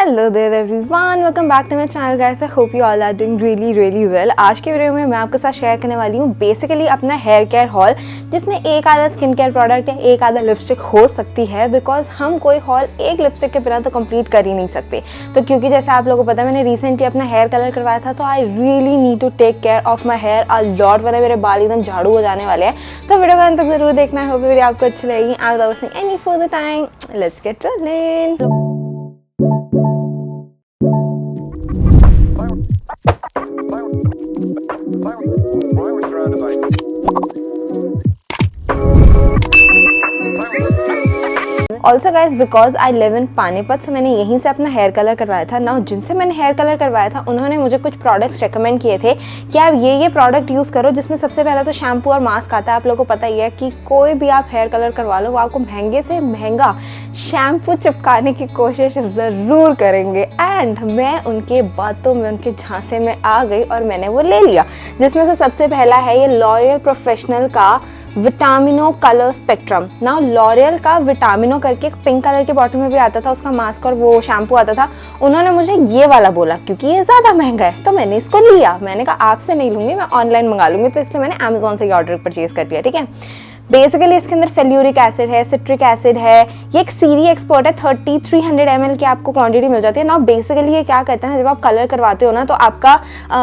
Hello there everyone, welcome back to my channel guys. I hope you all are doing really well. आज के video में मैं आपके साथ शेयर करने वाली हूँ बेसिकली अपना हेयर केयर हॉल, जिसमें एक आधा स्किन केयर प्रोडक्ट या एक आधा लिपस्टिक हो सकती है, बिकॉज हम कोई हॉल एक लिपस्टिक के बिना तो कंप्लीट कर ही नहीं सकते। तो क्योंकि जैसे आप लोगों को पता है मैंने रिसेंटली अपना हेयर कलर करवाया था, तो I really need to take care of my hair a lot, वरना मेरे बाल एकदम झाड़ू हो जाने वाले हैं। तो वीडियो का अंत तक जरूर देखना है, वीडियो आपको अच्छी लगेगी। I without wasting any further time, let's get rolling. Also guys because I live in Panipat, so मैंने यहीं से अपना हेयर कलर करवाया था ना। जिनसे मैंने हेयर कलर करवाया था उन्होंने मुझे कुछ प्रोडक्ट्स रेकमेंड किए थे कि आप ये प्रोडक्ट यूज़ करो, जिसमें सबसे पहला तो शैम्पू और मास्क आता है। आप लोगों को पता ही है कि कोई भी आप हेयर कलर करवा लो वो आपको महंगे से महंगा शैम्पू चिपकाने की कोशिश ज़रूर करेंगे। एंड मैं उनके बातों में, उनके झांसे में आ गई और मैंने वो ले लिया, जिसमें से सबसे पहला है ये लॉरियल प्रोफेशनल का विटामिनो कलर स्पेक्ट्रम। ना लॉरियल का विटामिनो करके एक पिंक कलर की बॉटल में भी आता था, उसका मास्क और वो शैम्पू आता था। उन्होंने मुझे ये वाला बोला क्योंकि ये ज़्यादा महंगा है, तो मैंने इसको लिया। मैंने कहा आपसे नहीं लूँगी, मैं ऑनलाइन मंगा लूँगी, तो इसलिए मैंने अमेजोन से ये ऑर्डर परचेज कर लिया। ठीक है, बेसिकली इसके अंदर फेल्यूरिक एसिड है, सिट्रिक एसिड है। ये एक सीरी एक्सपर्ट है, 300 ml की आपको क्वांटिटी मिल जाती है ना। बेसिकली ये क्या करता है ना, जब आप कलर करवाते हो ना, तो आपका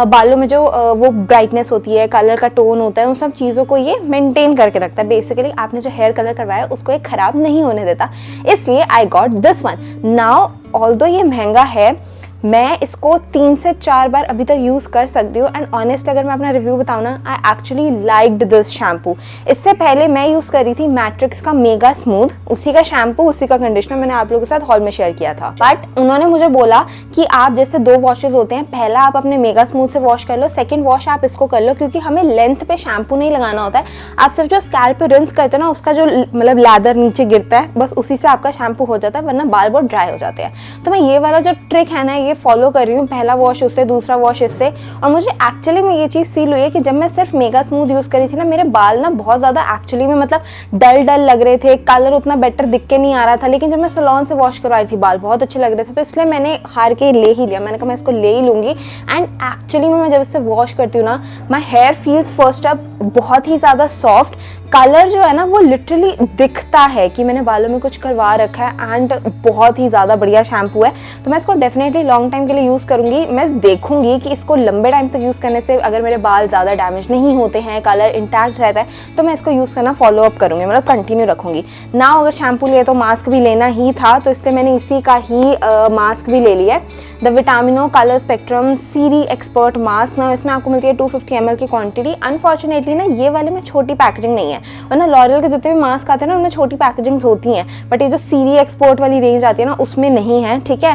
बालों में जो वो ब्राइटनेस होती है, कलर का टोन होता है, उन सब चीज़ों को ये मेंटेन करके रखता है। बेसिकली आपने जो हेयर कलर करवाया उसको ये खराब नहीं होने देता, इसलिए I got this one. Now although ये महंगा है, मैं इसको 3 से 4 बार अभी तक यूज़ कर सकती हूँ। एंड ऑनेस्टली अगर मैं अपना रिव्यू बताऊँ ना, I actually liked this shampoo. इससे पहले मैं यूज़ करी थी मैट्रिक्स का मेगा स्मूथ, उसी का शैम्पू उसी का कंडीशनर मैंने आप लोगों के साथ हॉल में शेयर किया था। बट उन्होंने मुझे बोला कि आप जैसे 2 वॉशेज होते हैं, पहला आप अपने मेगा स्मूथ से वॉश कर लो, सेकेंड वॉश आप इसको कर लो, क्योंकि हमें लेंथ पे शैम्पू नहीं लगाना होता है। आप सिर्फ जो स्कैल्प पे रिंस करते हो ना, उसका जो मतलब लैदर नीचे गिरता है, बस उसी से आपका शैम्पू हो जाता है, वरना बाल बहुत ड्राई हो जाते हैं। तो मैं ये वाला जो ट्रिक है ना, ये फॉलो कर रही हूँ। पहला वॉश उससे, दूसरा वॉश इससे। और मुझे एक्चुअली में ये चीज़ फील हुई है कि जब मैं सिर्फ मेगा स्मूथ यूज़ करी थी ना, मेरे बाल ना बहुत ज़्यादा एक्चुअली में मतलब डल लग रहे थे, कलर उतना बेटर दिख के नहीं आ रहा था। लेकिन जब मैं सैलून से वॉश करवाई थी, बाल बहुत अच्छे लग रहे थे, तो इसलिए मैंने हार के ले ही लिया। मैंने कहा मैं इसको ले ही लूँगी। एंड एक्चुअली में मैं जब इससे वॉश करती हूँ ना, my hair feels first up बहुत ही ज़्यादा सॉफ्ट। कलर जो है ना वो लिटरली दिखता है कि मैंने बालों में कुछ करवा रखा है। एंड बहुत ही ज़्यादा बढ़िया शैम्पू है, तो मैं इसको डेफिनेटली लॉन्ग टाइम के लिए यूज़ करूँगी। मैं देखूंगी कि इसको लंबे टाइम तक यूज़ करने से अगर मेरे बाल ज़्यादा डैमेज नहीं होते हैं, कलर इंटैक्ट रहता है, तो मैं इसको यूज़ करना फॉलो अप करूँगी, मतलब कंटिन्यू रखूँगी ना। अगर शैम्पू लिए तो मास्क भी लेना ही था, तो इसलिए मैंने इसी का ही मास्क भी ले लिया है, the Vitamino colour spectrum Serie expert mask. ना इसमें आपको मिलती है 250 ml की क्वांटिटी। अनफॉर्चुनेटली ना ये वाले में छोटी पैकेजिंग नहीं है, वरना लॉरियल के जितने भी मास्क आते हैं ना उनमें छोटी पैकेजिंग्स होती हैं, बट ये जो सीरी एक्सपर्ट वाली रेंज आती है ना, उसमें नहीं है। ठीक है,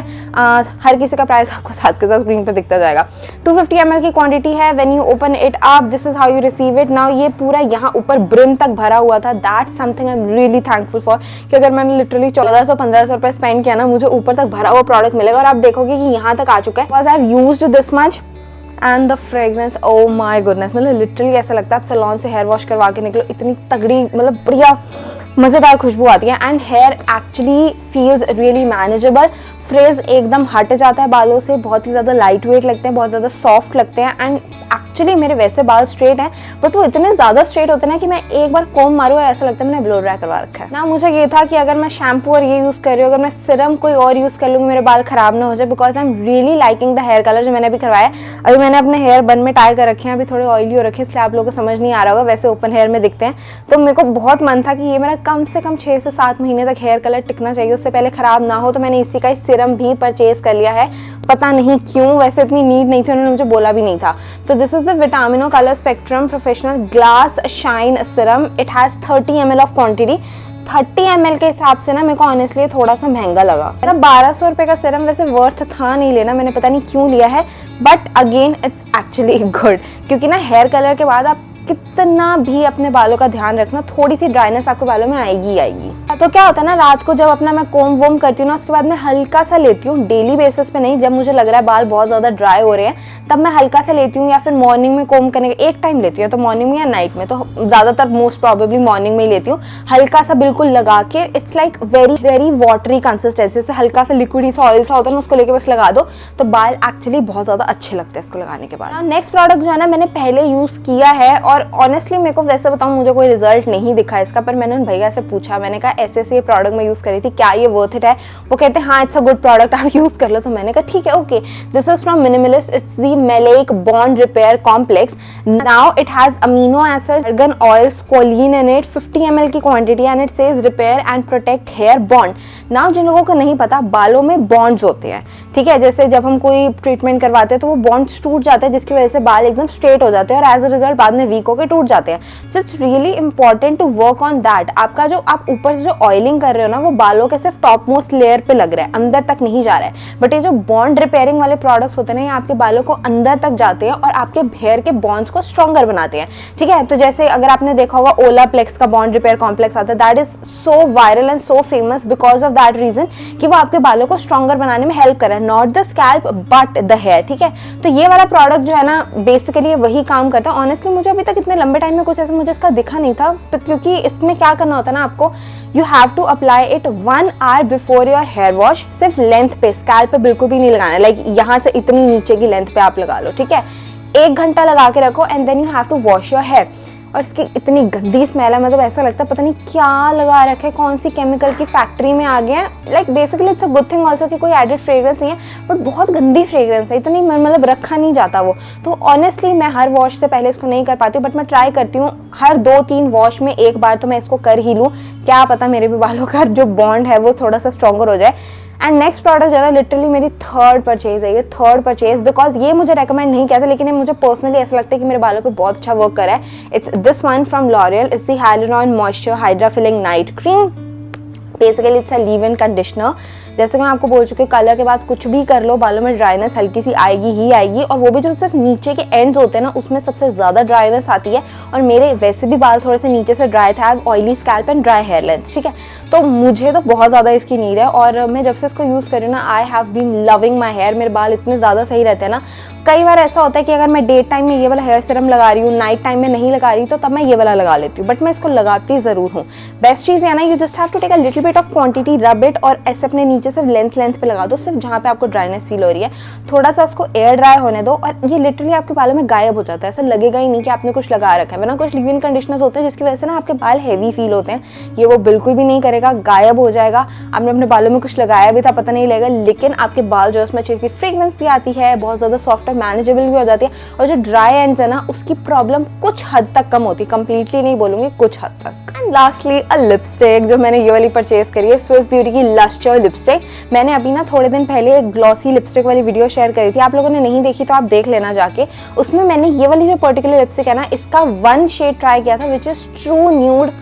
हर किसी का प्राइस आपको साथ के साथ स्क्रीन पर दिखता जाएगा। 250 ml की क्वांटिटी है। When you open it up, this is how you receive it. Now ये पूरा यहाँ ऊपर ब्रिम तक भरा हुआ था। That's something I am really thankful for, कि अगर मैंने लिटरली 1400-1500 रुपये स्पेंड किया ना, मुझे ऊपर तक भरा हुआ प्रोडक्ट मिलेगा। और आप देखोगे कि यहाँ तक आ चुका है, because I have used this much. And the fragrance, oh my goodness, मतलब लिटरली ऐसा लगता है आप सैलून से हेयर वॉश करवा के निकलो, इतनी तगड़ी मतलब बढ़िया मज़ेदार खुशबू आती है। And hair actually feels really manageable, frizz एकदम हट जाता है बालों से, बहुत ही ज़्यादा लाइट वेट लगते हैं, बहुत ज़्यादा सॉफ्ट लगते हैं। एंड एक्चुअली मेरे वैसे बाल स्ट्रेट हैं, बट वो इतने ज़्यादा स्ट्रेट होते हैं ना कि मैं एक बार कोम मारूँ और ऐसा लगता है मैंने ब्लो ड्राई करवा रखा है ना। मुझे ये था कि अगर मैं शैम्पू और ये यूज़ कर रही हूँ, अगर मैं सिरम कोई और यूज़ कर लूँगी, मेरे बाल ख़राब ना हो जाए, because I am really liking the hair colour जो मैंने अभी करवाया है। अभी मैंने अपने हेयर बन में टाई कर रखे हैं, अभी थोड़े ऑयली हो रखे हैं, इसलिए आप लोगों को समझ नहीं आ रहा होगा, वैसे ओपन हेयर में दिखते हैं। तो मेरे को बहुत मन था कि ये मेरा कम से कम 6 से 7 महीने तक हेयर कलर टिकना चाहिए, उससे पहले ख़राब ना हो। तो मैंने इसी का सिरम भी परचेज कर लिया है, पता नहीं क्यों, वैसे इतनी नीड नहीं थी, उन्होंने मुझे बोला भी नहीं था। तो this is the Vitamino colour spectrum professional glass shine serum. It has 30 ml of quantity. 30 ml के हिसाब से ना मेरे को ऑनेस्टली थोड़ा सा महंगा लगा। मेरा 1200 रुपये का सिरम वैसे वर्थ था नहीं लेना, मैंने पता नहीं क्यों लिया है, but again it's actually good, क्योंकि ना हेयर कलर के बाद आप कितना भी अपने बालों का ध्यान रखना, थोड़ी सी ड्राइनेस आपके बालों में आएगी ही आएगी। तो क्या होता है ना, रात को जब अपना मैं कोम वोम करती हूँ ना, उसके बाद मैं हल्का सा लेती हूँ, डेली बेसिस पे नहीं, जब मुझे लग रहा है बाल बहुत ज़्यादा ड्राई हो रहे हैं तब मैं हल्का सा लेती हूँ, या फिर मॉर्निंग में कोम करने का एक टाइम लेती हूँ, तो मॉर्निंग में या नाइट में, तो ज़्यादातर मोस्ट प्रॉबेबली मॉर्निंग में ही लेती हूँ। हल्का सा बिल्कुल लगा के, it's like very very watery consistency से, हल्का सा लिक्विड सा ऑयल सा होता है ना, उसको लेके बस लगा दो तो बाल एक्चुअली बहुत ज़्यादा अच्छे लगते हैं इसको लगाने के बाद। नेक्स्ट प्रोडक्ट जो है ना, मैंने पहले यूज़ किया है और ऑनेस्टली मेरे को वैसे बताऊँ मुझे कोई रिजल्ट नहीं दिखा इसका, पर मैंने उन भैया से पूछा, मैंने कहा ऐसे ऐसे ये प्रोडक्ट मैं यूज़ करी थी, क्या ये वर्थ इट है? वो कहते हैं हाँ इट्स अ गुड प्रोडक्ट, आप यूज़ कर लो। तो मैंने कहा ठीक है okay. This is from Minimalist, it's the maleic bond repair complex. Now it has amino acid, argan oils, choline in it, 50 ml की quantity, and it says repair and protect hair bond. Now जिन लोगों को नहीं पता, बालों में bonds होते हैं, ठीक है, जैसे जब हम कोई ट्रीटमेंट करवाते हैं तो वो बॉन्ड्स टूट जाते हैं, जिसकी वजह से बाल एकदम स्ट्रेट हो जाते हैं और एज अ रिजल्ट बाद में वीक होकर टूट जाते हैं। So it's really important to work on that. आपका जो आप ऊपर से जो ऑयलिंग कर रहे हो ना, वो बालों के सिर्फ टॉप मोस्ट लेयर पे लग रहा है, अंदर तक नहीं जा रहा है। बट ये जो बॉन्ड रिपेयरिंग वाले प्रोडक्ट्स होते हैं ना, ये आपके बालों को अंदर तक जाते हैं और आपके हेयर के बॉन्ड्स को स्ट्रॉन्गर बनाते हैं, ठीक है। तो जैसे अगर आपने देखा होगा ओलाप्लेक्स का बॉन्ड रिपेयर कॉम्प्लेक्स आता है, that is so viral and so famous because of that reason कि वो आपके बालों को स्ट्रॉन्गर बनाने में हेल्प कर रहा है, not the scalp but the hair, ठीक है। तो ये वाला प्रोडक्ट जो है ना, बेसिकली वही काम करता है। ऑनेस्टली मुझे अभी तक इतने लंबे टाइम में कुछ ऐसा मुझे इसका दिखा नहीं था, तो क्योंकि इसमें क्या करना होता है ना, आपको you have to apply it 1 hour before your hair wash. सिर्फ लेंथ पे, स्कैल्प पे बिल्कुल भी नहीं लगाना है, लाइक यहाँ से इतनी नीचे की लेंथ पे आप लगा लो, ठीक है। 1 घंटा लगा के रखो and then you have to wash your hair. और इसकी इतनी गंदी स्मेल है, मतलब ऐसा लगता है पता नहीं क्या लगा रखे, कौन सी केमिकल की फैक्ट्री में आ गए हैं। Like basically it's a good thing also कि कोई एडिड फ्रेग्रेंस नहीं है, बट बहुत गंदी फ्रेग्रेंस है, इतनी मतलब रखा नहीं जाता वो। तो ऑनेस्टली मैं हर वॉश से पहले इसको नहीं कर पाती हूँ, बट मैं ट्राई करती हूँ हर 2-3 वॉश में एक बार तो मैं इसको कर ही लूँ, क्या पता मेरे भी बालों का जो बॉन्ड है वो थोड़ा सा स्ट्रॉन्गर हो जाए। एंड नेक्स्ट प्रोडक्ट जो है लिटरली मेरी थर्ड परचेज है, ये थर्ड परचेज, बिकॉज ये मुझे रेकमेंड नहीं किया था, लेकिन ये मुझे पर्सनली ऐसा लगता है कि मेरे बालों पे बहुत अच्छा वर्क करा है। It's this one from L'Oreal, it's the hyaluron moisture hydra filling night cream. Basically it's a leave in conditioner. जैसे मैं आपको बोल चुकी हूँ, कलर के बाद कुछ भी कर लो, बालों में ड्राइनेस हल्की सी आएगी ही आएगी, और वो भी जो सिर्फ नीचे के एंड्स होते हैं ना, उसमें सबसे ज़्यादा ड्राइनेस आती है। और मेरे वैसे भी बाल थोड़े से नीचे से ड्राई थे, I have oily scalp and dry hair length, ठीक है। तो मुझे तो बहुत ज़्यादा इसकी नीड है, और मैं जब से इसको यूज़ कर रही हूँ ना, I have been loving my hair. मेरे बाल इतने ज़्यादा सही रहते हैं ना। कई बार ऐसा होता है कि अगर मैं डे टाइम में ये वाला हेयर सीरम लगा रही हूँ, नाइट टाइम में नहीं लगा रही, तो तब मैं ये वाला लगा लेती हूँ, बट मैं इसको लगाती ज़रूर हूँ। बेस्ट चीज़ है ना, you just have to take a little bit of quantity, rub it, और ऐसे अपने नीचे से लेंथ पे लगा दो, सिर्फ जहाँ पे आपको ड्राइनेस फील हो रही है, थोड़ा सा उसको एयर ड्राई होने दो, और ये लिटरली आपके बालों में गायब हो जाता है। ऐसा लगेगा ही नहीं कि आपने कुछ लगा रखा है। वरना कुछ लीव इन कंडीशनर्स होते हैं जिसकी वजह से ना आपके बाल हैवी फील होते हैं, ये वो बिल्कुल भी नहीं करेगा, गायब हो जाएगा। आपने अपने बालों में कुछ लगाया भी था, पता नहीं लगेगा, लेकिन आपके बाल जो उसमें अच्छी सी फ्रेग्रेंस भी आती है, बहुत ज़्यादा सॉफ्ट और मैनेजेबल भी हो जाती है, और जो ड्राई एंड्स है ना, उसकी प्रॉब्लम कुछ हद तक कम होती है, कंप्लीटली नहीं बोलूँगी, कुछ हद तक। एंड लास्टली अ लिपस्टिक, जो मैंने ये वाली परचेज करी है, स्विस ब्यूटी की लस्टर लिपस्टिक। मैंने अभी ना थोड़े दिन पहले एक ग्लॉसी लिपस्टिक वाली वीडियो शेयर करी थी, आप लोगों ने नहीं देखी तो आप देख लेना जाके। उसमें मैंने ये वाली जो पर्टिकुलर लिपस्टिक है ना, इसका 1 शेड ट्राई किया था, विच इज ट्रू न्यूड,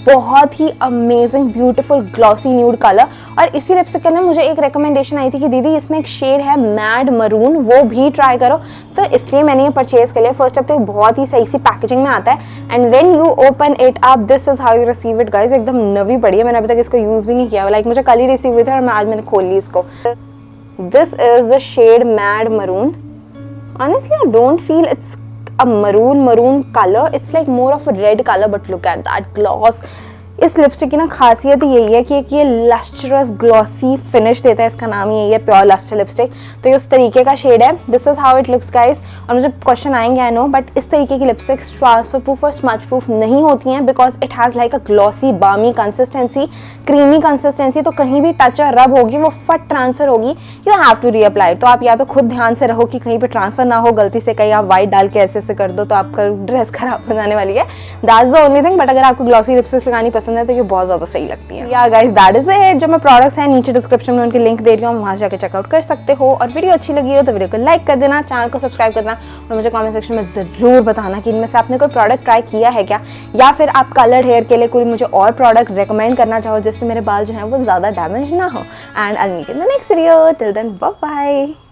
बहुत ही amazing beautiful glossy nude colour. और इसी लिपस्टिक का ना मुझे एक रिकमेंडेशन आई थी कि दीदी इसमें एक शेड है मैड मरून, वो भी ट्राई करो, तो इसलिए मैंने ये परचेज कर लिया। फर्स्ट ऑफ तो बहुत ही सही सी पैकेजिंग में आता है, and when you open it up, this is how you receive it guys. एकदम नवी पड़ी है, मैंने अभी तक इसको यूज भी नहीं किया, लाइक मुझे कल ही रिसीव हुई थी और आज मैंने खोल ली इसको। This is the shade mad maroon. Honestly, I don't feel it's a maroon color. It's like more of a red color, but look at that gloss. इस लिपस्टिक की ना खासियत यही है कि एक ये लस्ट्रस ग्लॉसी फिनिश देता है, इसका नाम ही यही है, प्योर लस्टर लिपस्टिक। तो ये उस तरीके का शेड है, this is how it looks guys. और मुझे क्वेश्चन आएंगे आई नो, बट इस तरीके की लिपस्टिक ट्रांसफर प्रूफ और स्मच प्रूफ नहीं होती हैं, because it has like a glossy बामी कंसिस्टेंसी, क्रीमी कंसिस्टेंसी। तो कहीं भी टच और रब होगी वो फट ट्रांसफर होगी, यू हैव टू रीअप्लाई। तो आप या तो खुद ध्यान से रहो कि कहीं पे ट्रांसफर ना हो, गलती से कहीं आप वाइट डाल के ऐसे ऐसे कर दो तो आपका ड्रेस खराब हो जाने वाली है, that's the only thing. But अगर आपको ग्लॉसी लिपस्टिक लगानी पसंद है तो ये बहुत ज़्यादा सही लगती है। या गाइस दैट इज इट। जो मैं प्रोडक्ट्स हैं नीचे डिस्क्रिप्शन में उनके लिंक दे रही हूँ, वहाँ से जाकर चेकआउट कर सकते हो। और वीडियो अच्छी लगी हो तो वीडियो को लाइक कर देना, चैनल को सब्सक्राइब करना, और मुझे कमेंट सेक्शन में ज़रूर बताना कि इनमें से आपने कोई प्रोडक्ट ट्राई किया है क्या, या फिर आप कलर्ड हेयर के लिए कोई मुझे और प्रोडक्ट रिकमेंड करना चाहो जिससे मेरे बाल जो हैं वो ज़्यादा डैमेज ना हो। And I will meet in the next video, till then bye bye.